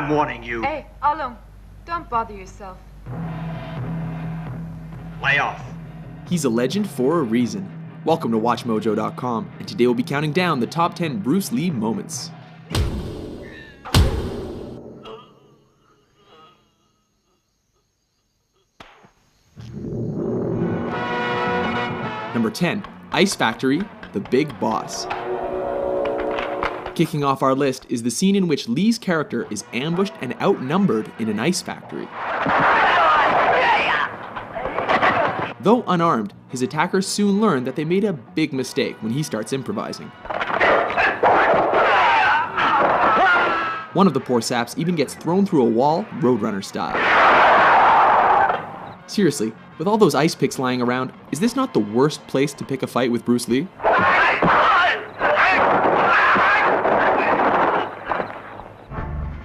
I'm warning you. Hey, Alung, don't bother yourself. Lay off. He's a legend for a reason. Welcome to WatchMojo.com, and today we'll be counting down the top 10 Bruce Lee moments. Number 10, Ice Factory, The Big Boss. Kicking off our list is the scene in which Lee's character is ambushed and outnumbered in an ice factory. Though unarmed, his attackers soon learn that they made a big mistake when he starts improvising. One of the poor saps even gets thrown through a wall, Roadrunner style. Seriously, with all those ice picks lying around, is this not the worst place to pick a fight with Bruce Lee?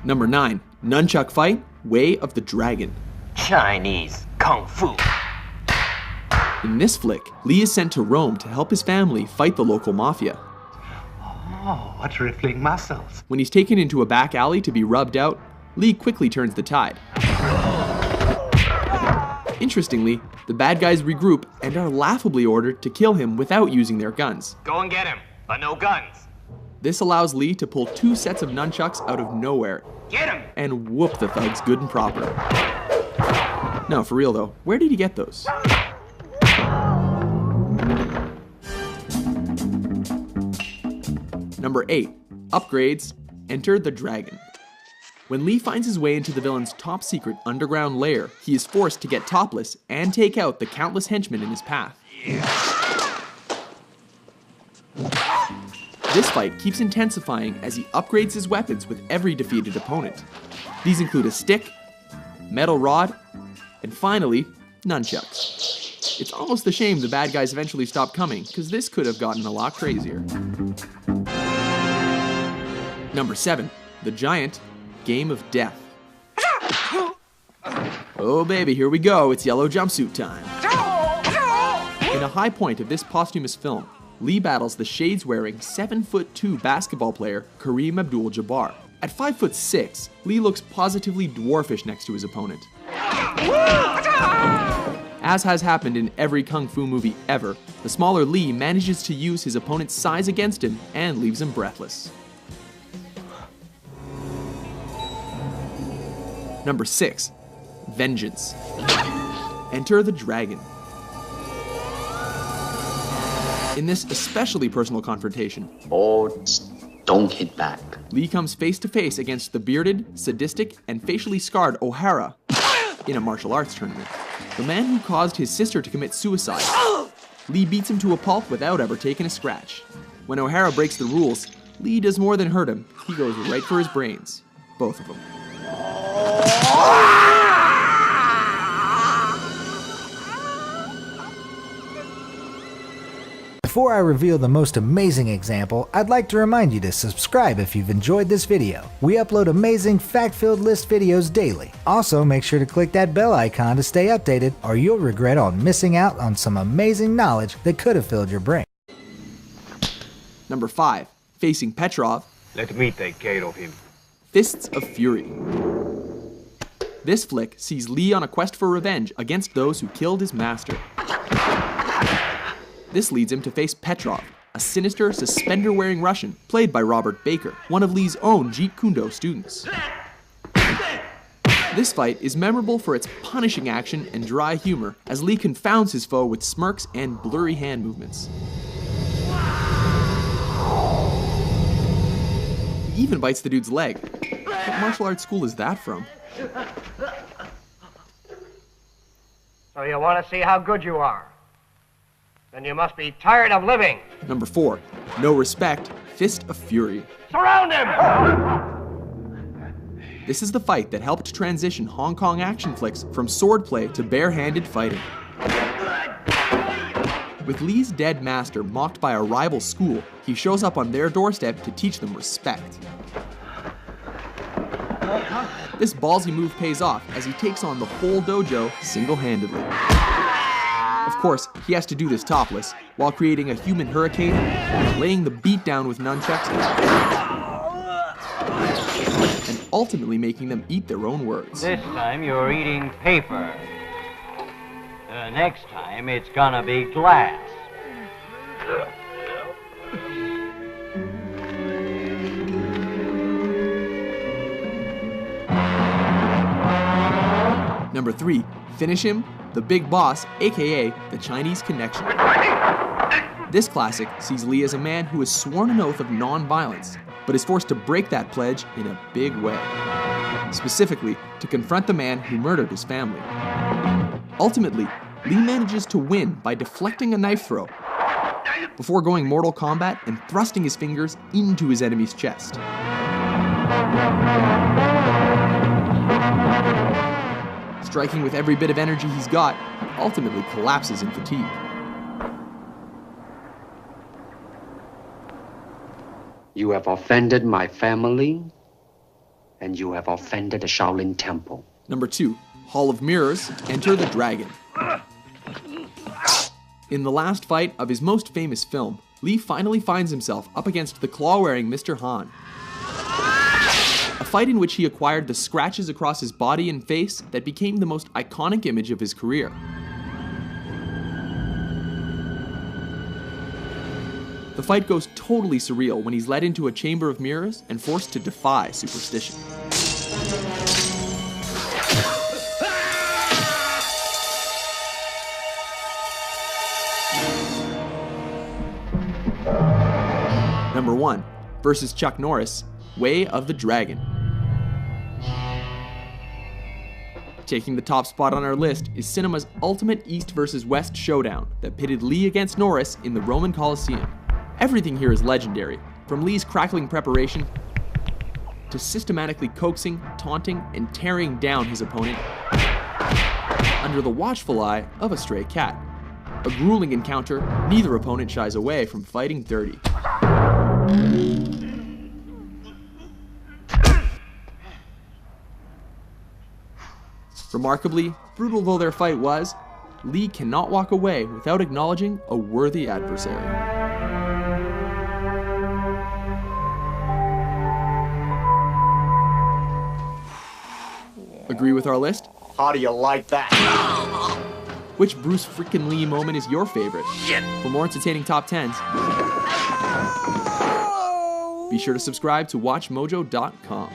Number 9, Nunchuck Fight, Way of the Dragon. Chinese Kung Fu. In this flick, Lee is sent to Rome to help his family fight the local mafia. Oh, what rippling muscles. When he's taken into a back alley to be rubbed out, Lee quickly turns the tide. Interestingly, the bad guys regroup and are laughably ordered to kill him without using their guns. Go and get him, but no guns. This allows Lee to pull 2 sets of nunchucks out of nowhere Get him! and whoop the thugs good and proper. No, for real though, where did he get those? Number 8, Upgrades, Enter the Dragon. When Lee finds his way into the villain's top secret underground lair, he is forced to get topless and take out the countless henchmen in his path. This fight keeps intensifying as he upgrades his weapons with every defeated opponent. These include a stick, metal rod, and finally, nunchucks. It's almost a shame the bad guys eventually stopped coming, because this could have gotten a lot crazier. Number 7, The Giant, Game of Death. Oh baby, here we go, it's yellow jumpsuit time. In a high point of this posthumous film, Lee battles the shades-wearing 7'2" basketball player Kareem Abdul-Jabbar. At 5'6", Lee looks positively dwarfish next to his opponent. As has happened in every kung fu movie ever, the smaller Lee manages to use his opponent's size against him and leaves him breathless. Number 6, Vengeance. Enter the Dragon. In this especially personal confrontation, don't hit back. Lee comes face to face against the bearded, sadistic, and facially scarred O'Hara in a martial arts tournament. The man who caused his sister to commit suicide. Lee beats him to a pulp without ever taking a scratch. When O'Hara breaks the rules, Lee does more than hurt him. He goes right for his brains. Both of them. Before I reveal the most amazing example, I'd like to remind you to subscribe if you've enjoyed this video. We upload amazing fact-filled list videos daily. Also, make sure to click that bell icon to stay updated, or you'll regret on missing out on some amazing knowledge that could have filled your brain. Number 5, Facing Petrov. Let me take care of him. Fists of Fury. This flick sees Lee on a quest for revenge against those who killed his master. This leads him to face Petrov, a sinister, suspender-wearing Russian played by Robert Baker, one of Lee's own Jeet Kune Do students. This fight is memorable for its punishing action and dry humor, as Lee confounds his foe with smirks and blurry hand movements. He even bites the dude's leg. What martial arts school is that from? So you want to see how good you are? Then you must be tired of living. Number 4, No Respect, Fist of Fury. Surround him! This is the fight that helped transition Hong Kong action flicks from swordplay to bare-handed fighting. With Lee's dead master mocked by a rival school, he shows up on their doorstep to teach them respect. This ballsy move pays off as he takes on the whole dojo single-handedly. Of course, he has to do this topless, while creating a human hurricane, laying the beat down with nunchucks, and ultimately making them eat their own words. This time you're eating paper. Next time it's gonna be glass. Number 3, finish him, the Big Boss, aka the Chinese Connection. This classic sees Lee as a man who has sworn an oath of non-violence, but is forced to break that pledge in a big way. Specifically, to confront the man who murdered his family. Ultimately, Lee manages to win by deflecting a knife throw, before going Mortal Kombat and thrusting his fingers into his enemy's chest. Striking with every bit of energy he's got, he ultimately collapses in fatigue. You have offended my family, and you have offended the Shaolin Temple. Number 2, Hall of Mirrors, Enter the Dragon. In the last fight of his most famous film, Lee finally finds himself up against the claw-wearing Mr. Han. A fight in which he acquired the scratches across his body and face that became the most iconic image of his career. The fight goes totally surreal when he's led into a chamber of mirrors and forced to defy superstition. Number 1, versus Chuck Norris, Way of the Dragon. Taking the top spot on our list is cinema's ultimate East versus West showdown that pitted Lee against Norris in the Roman Colosseum. Everything here is legendary, from Lee's crackling preparation to systematically coaxing, taunting, and tearing down his opponent under the watchful eye of a stray cat. A grueling encounter, neither opponent shies away from fighting dirty. Remarkably, brutal though their fight was, Lee cannot walk away without acknowledging a worthy adversary. Agree with our list? How do you like that? Which Bruce frickin' Lee moment is your favorite? For more entertaining top 10s, be sure to subscribe to WatchMojo.com.